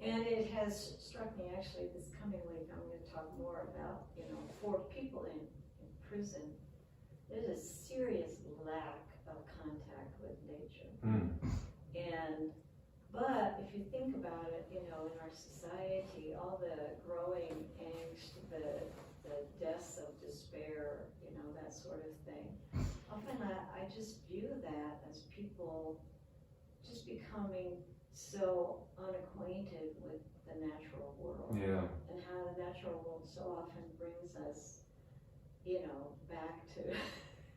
And it has struck me, actually, this coming week, I'm going to talk more about, for people in prison, there's a serious lack of contact with nature. But if you think about it, in our society, all the growing angst, the deaths of despair, that sort of thing, often I just view that as people just becoming so unacquainted with the natural world. Yeah. And how the natural world so often brings us, back to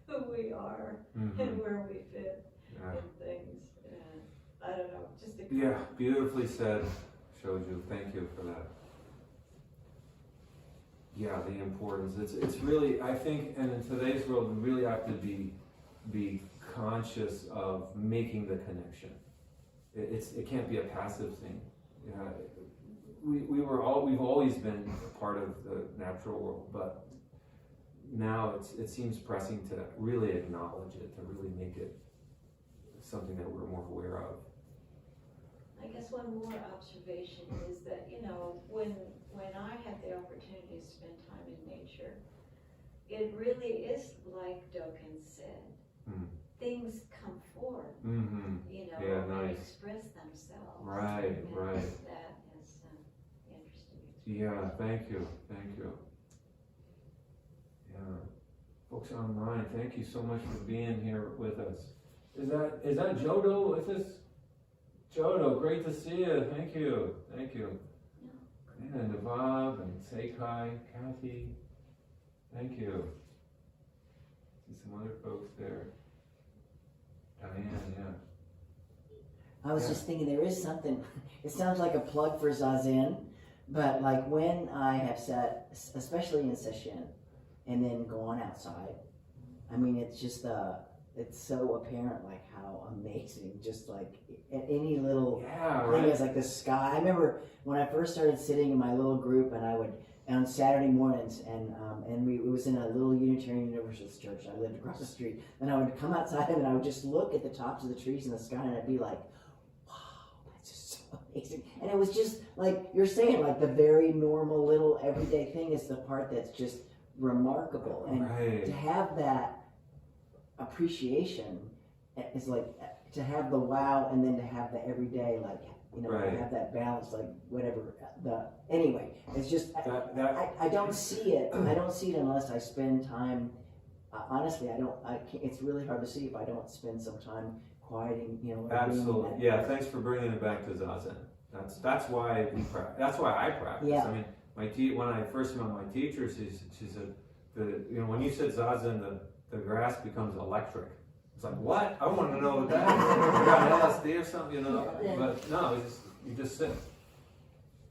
who we are and where we fit in things. And I don't know, just a Yeah, beautifully said, Shoju. Thank you for that. Yeah, the importance. It's really, I think, and in today's world, we really have to be conscious of making the connection. It can't be a passive thing. Yeah, we've always been a part of the natural world, but now it seems pressing to really acknowledge it, to really make it something that we're more aware of. I guess one more observation is that, when I have the opportunity to spend time in nature, it really is like Dogen said. Things come forth, and express themselves. Right. That is interesting. Yeah, thank you. Yeah, folks online, thank you so much for being here with us. Is that Jodo with us? Jodo, great to see you. Thank you. Yeah, and Navab and Seikai, Kathy, thank you. See some other folks there. Diane, yeah. I was just thinking there is something, it sounds like a plug for Zazen, but like when I have sat, especially in session, and then gone outside, I mean, it's just, it's so apparent like how amazing, just like any little thing is like the sky. I remember when I first started sitting in my little group, and I would, on Saturday mornings, and it was in a little Unitarian Universalist church. I lived across the street, and I would come outside and I would just look at the tops of the trees in the sky, and I'd be like, wow, that's just so amazing. And it was just like you're saying, like the very normal little everyday thing is the part that's just remarkable. And to have that appreciation is like to have the wow, and then to have the everyday, like to have that balance, like whatever anyway, it's just I don't see it. I don't see it unless I spend time. Honestly, I can't, it's really hard to see if I don't spend some time quieting. Absolutely. Yeah. Thanks for bringing it back to Zazen. That's why we practice. That's why I practice. Yeah. I mean, when I first met my teacher, she said, when you said Zazen, the grass becomes electric. It's like, what? I want to know what that is. You got LSD or something, But no, you just sit,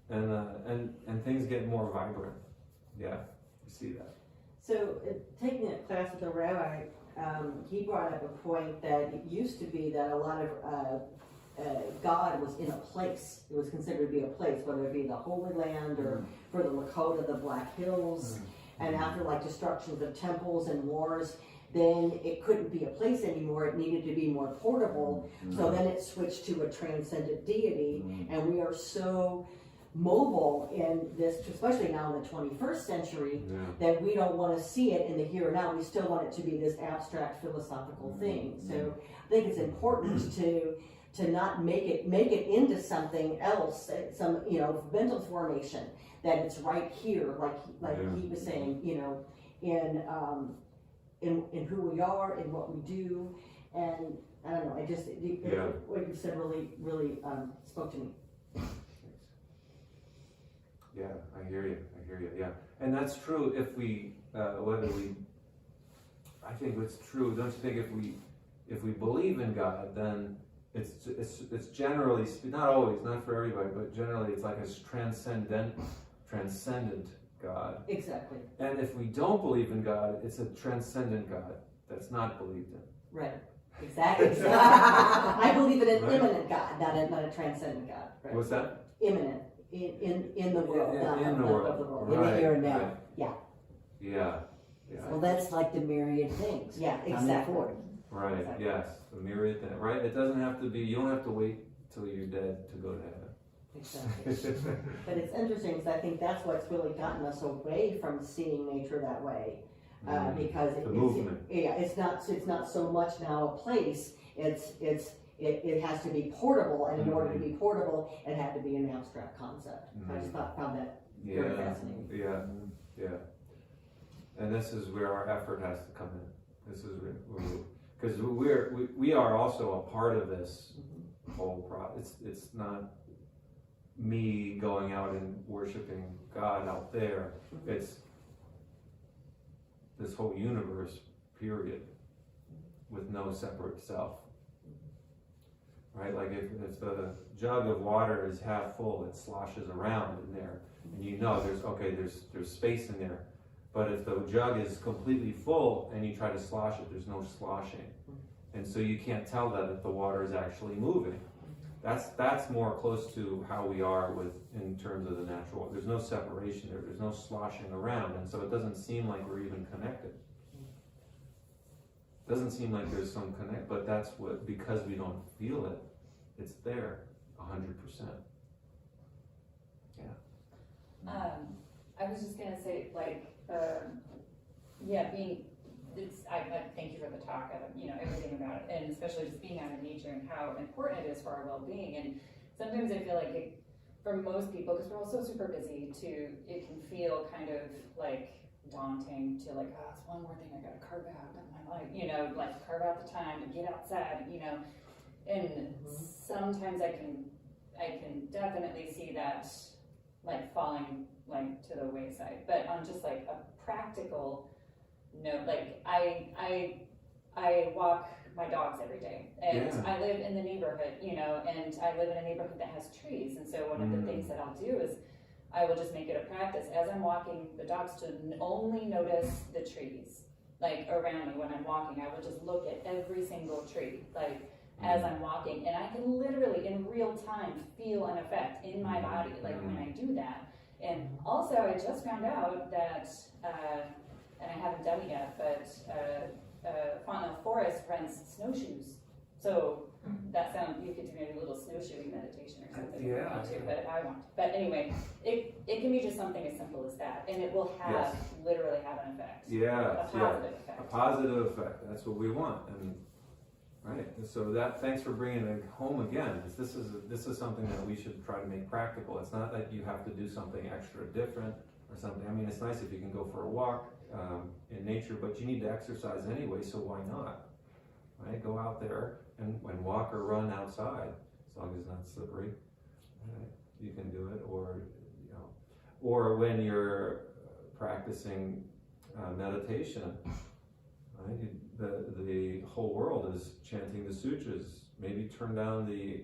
and things get more vibrant. Yeah, you see that. So, taking a class with a rabbi, he brought up a point that it used to be that a lot of God was in a place. It was considered to be a place, whether it be the Holy Land or for the Lakota, the Black Hills. And after destructions of temples and wars, then it couldn't be a place anymore. It needed to be more portable. So then it switched to a transcendent deity. And we are so mobile in this, especially now in the 21st century, that we don't want to see it in the here and now. We still want it to be this abstract philosophical thing. So I think it's important to not make it into something else, some mental formation, that it's right here, like he was saying, in who we are, in what we do. And I don't know, what you said really spoke to me. Yeah, I hear you, yeah. And that's true if we, I think it's true, don't you think, if we believe in God, then it's generally, not always, not for everybody, but generally it's like a transcendent God. Exactly. And if we don't believe in God, it's a transcendent God that's not believed in. Right. Exactly. I believe in an immanent God, not a transcendent God. Right? What's that? Immanent. In the world. In the world. In the here and now. Right. Yeah. Well, that's like the myriad things. Yeah, exactly. Right, exactly. Yes. The myriad thing. Right? It doesn't have to be, you don't have to wait till you're dead to go to heaven. Exactly. But it's interesting because I think that's what's really gotten us away from seeing nature that way. Because The movement. it's not so much now a place. It has to be portable, and in order to be portable, it had to be an abstract concept. I just found that very fascinating. Yeah. And this is where our effort has to come in. This is because we are also a part of this whole process. It's not me going out and worshiping God out there. It's this whole universe, period, with no separate self. Right? Like if the jug of water is half full, it sloshes around in there, and you know there's space in there. But if the jug is completely full and you try to slosh it, there's no sloshing, and so you can't tell that if the water is actually moving. That's more close to how we are in terms of the natural. There's no separation there. There's no sloshing around, and so it doesn't seem like we're even connected. Doesn't seem like there's some connect, but that's what, because we don't feel it, it's there 100%. I was just gonna say, like, I thank you for the talk, everything about it, and especially just being out in nature and how important it is for our well-being. And sometimes I feel like for most people, because we're all so super busy, it can feel kind of like daunting to like, oh, it's one more thing I gotta carve out of my life, like carve out the time to get outside, and sometimes I can definitely see that like falling like to the wayside. But on just like a practical note, like I walk my dogs every day, and I live in the neighborhood, and I live in a neighborhood that has trees, and so one of the things that I'll do is I will just make it a practice as I'm walking the dogs to only notice the trees like around me when I'm walking. I will just look at every single tree like as I'm walking, and I can literally in real time feel an effect in my body like when I do that. And also I just found out that and I haven't done it yet, but Fontenelle Forest rents snowshoes. So that sounds, you could do maybe a little snowshoeing meditation or something if you want to, but I won't. But anyway, it can be just something as simple as that, and it will literally have an effect. A positive effect. A positive effect. That's what we want. And right. So thanks for bringing it home again. This is something that we should try to make practical. It's not like you have to do something extra different or something. I mean, it's nice if you can go for a walk in nature, but you need to exercise anyway, so why not? Right? Go out there and walk or run outside, as long as it's not slippery. Right? You can do it, or when you're practicing meditation, right? The whole world is chanting the sutras. Maybe turn down the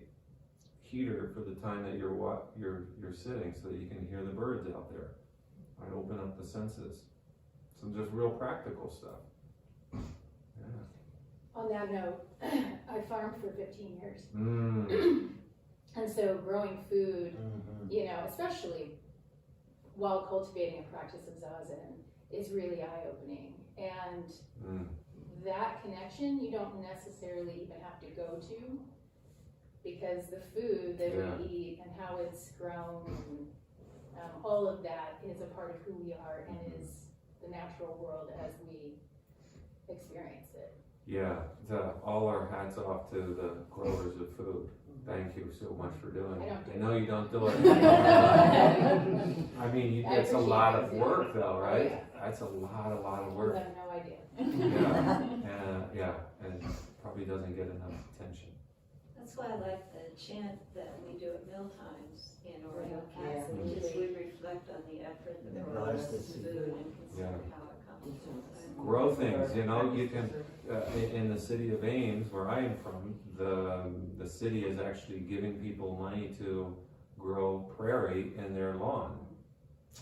heater for the time that you're sitting, so that you can hear the birds out there. Right? Open up the senses. Some just real practical stuff. Yeah. On that note, I farmed for 15 years. And so growing food, especially while cultivating a practice of Zazen, is really eye-opening. And that connection you don't necessarily even have to go to, because the food that we eat and how it's grown, and all of that is a part of who we are and is the natural world as we experience it. Yeah, all our hats off to the growers of food. Thank you so much for doing it. I know you don't do it. I mean, it's a lot of work though, right? That's a lot of work. I have no idea. And probably doesn't get enough attention. That's why I like the chant that we do at meal times in Oriental Catholicism. We reflect on the effort that brought us this food and consider how it comes from us. Grow things, you can, in the city of Ames, where I am from, the city is actually giving people money to grow prairie in their lawn.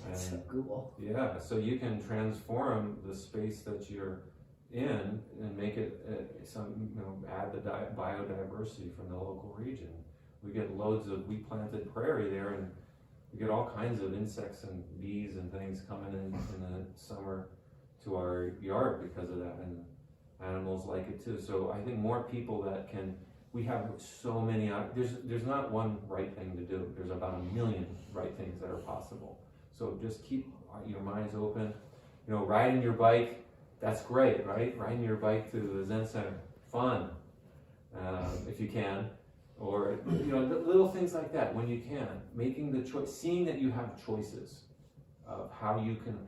That's so cool. Yeah, so you can transform the space that you're in and make it add the biodiversity from the local region. We get we planted prairie there, and we get all kinds of insects and bees and things coming in the summer to our yard because of that, and animals like it too. So I think more people that can we have so many, there's not one right thing to do. There's about 1 million right things that are possible. So just keep your minds open. You know, riding your bike, that's great, right? Riding your bike to the Zen Center, fun, if you can. Or, you know, little things like that when you can. Making the choice, seeing that you have choices of how you can.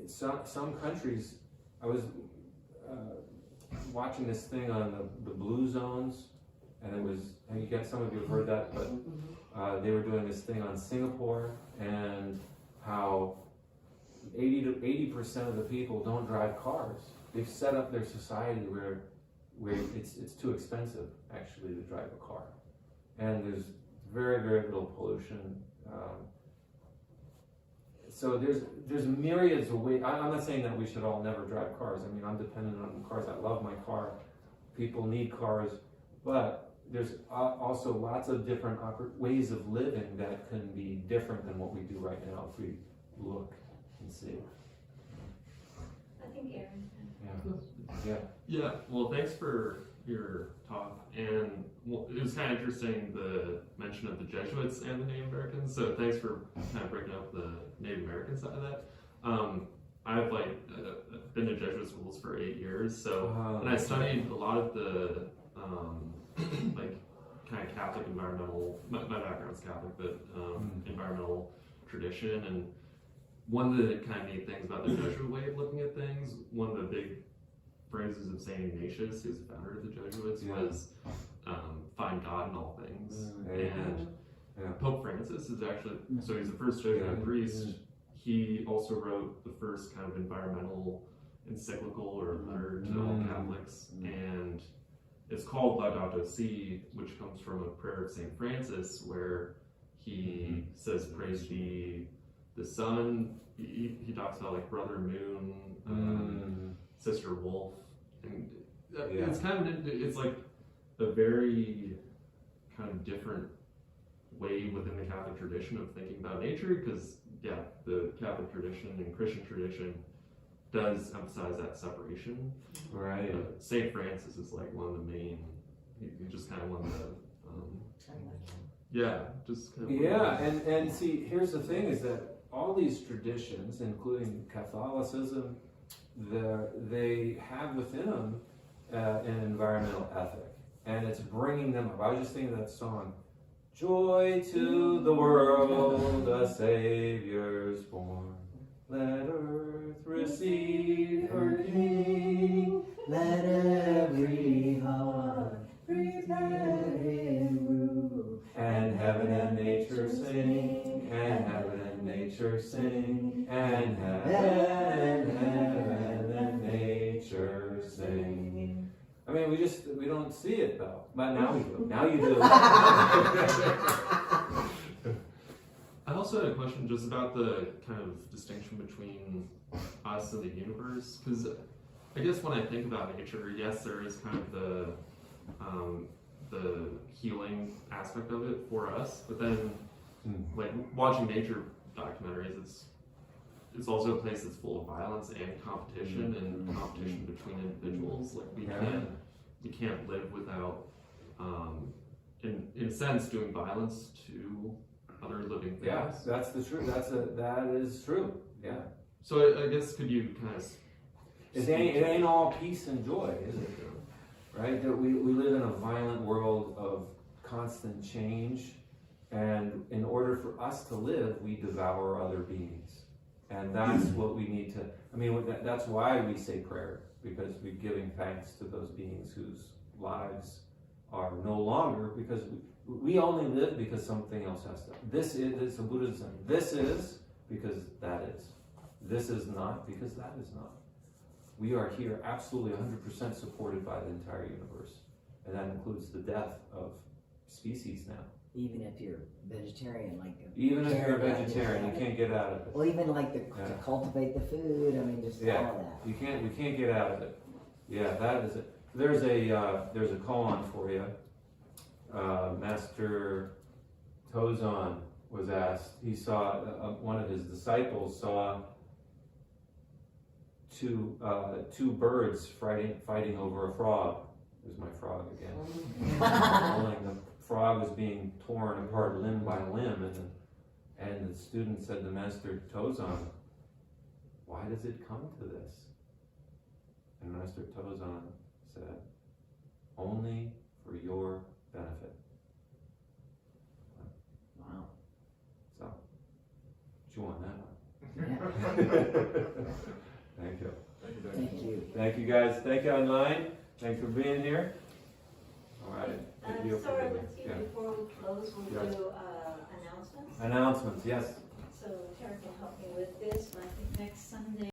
Some countries, I was watching this thing on the blue zones, and it was, some of you have heard that, but they were doing this thing on Singapore and how 80% of the people don't drive cars. They've set up their society where it's too expensive actually to drive a car, and there's very, very little pollution. So there's myriads of ways. I'm not saying that we should all never drive cars. I mean, I'm dependent on cars. I love my car. People need cars, but there's also lots of different ways of living that can be different than what we do right now if we look and see. I think Aaron. Yeah, well, thanks for your talk, and it was kind of interesting, the mention of the Jesuits and the Native Americans, so thanks for kind of breaking up the Native American side of that. I've been to Jesuit schools for 8 years, so, and I studied a lot of the, kind of Catholic environmental, my background's Catholic, but environmental tradition, and one of the kind of neat things about the Jesuit way of looking at things, one of the big phrases of Saint Ignatius, who's the founder of the Jesuits, was find God in all things. And Pope Francis is actually, so he's the first Jesuit priest. He also wrote the first kind of environmental encyclical or letter to all Catholics, and it's called Laudato Si, which comes from a prayer of Saint Francis, where he says, "Praise be the sun." He talks about like Brother Moon, Sister Wolf, and it's kind of, it's like a very kind of different way within the Catholic tradition of thinking about nature, because the Catholic tradition and Christian tradition does emphasize that separation. Right. Saint Francis is like one of the main, he just kind of one of the, and see, here's the thing is that all these traditions, including Catholicism, they have within them an environmental ethic, and it's bringing them up. I was just thinking of that song, "Joy to the world, the Savior's born. Let earth receive her King. Let every heart prepare him rule. And heaven and nature sing, and heaven and nature sing, and heaven and nature sing." I mean, we don't see it though, but now we do. Now you do. I also had a question just about the kind of distinction between us and the universe, because I guess when I think about nature, yes, there is kind of the healing aspect of it for us, but then like watching nature documentaries, it's also a place that's full of violence and competition and competition between individuals. Like we can't live without, in a sense, doing violence to other living things. Yeah, that's the truth. That is true. Yeah. So I guess could you kind of? It ain't all peace and joy, is it? Right? That we live in a violent world of constant change, and in order for us to live, we devour other beings, and that's what we need to. I mean, that's why we say prayer, because we're giving thanks to those beings whose lives are no longer, because we only live because something else has to. This is a Buddhism. This is because that is. This is not because that is not. We are here absolutely 100% supported by the entire universe. And that includes the death of species now. Even if you're vegetarian, even if you're a vegetarian, you can't get out of it. Well, even to cultivate the food, I mean, just all of that. You can't get out of it. Yeah, that is it. There's a koan for you. Master Tozan was asked, he saw, one of his disciples saw two birds fighting over a frog. There's my frog again. The frog was being torn apart limb by limb, and the student said to Master Tozan, "Why does it come to this?" And Master Tozan said, "Only for your benefit." Wow. So, chew on that one. Yeah. Thank you. Thank you. Thank you guys. Thank you online. Thanks for being here. All right. Sorry, let's see, Yeah. before we close, we'll Yes. do announcements. Announcements, yes.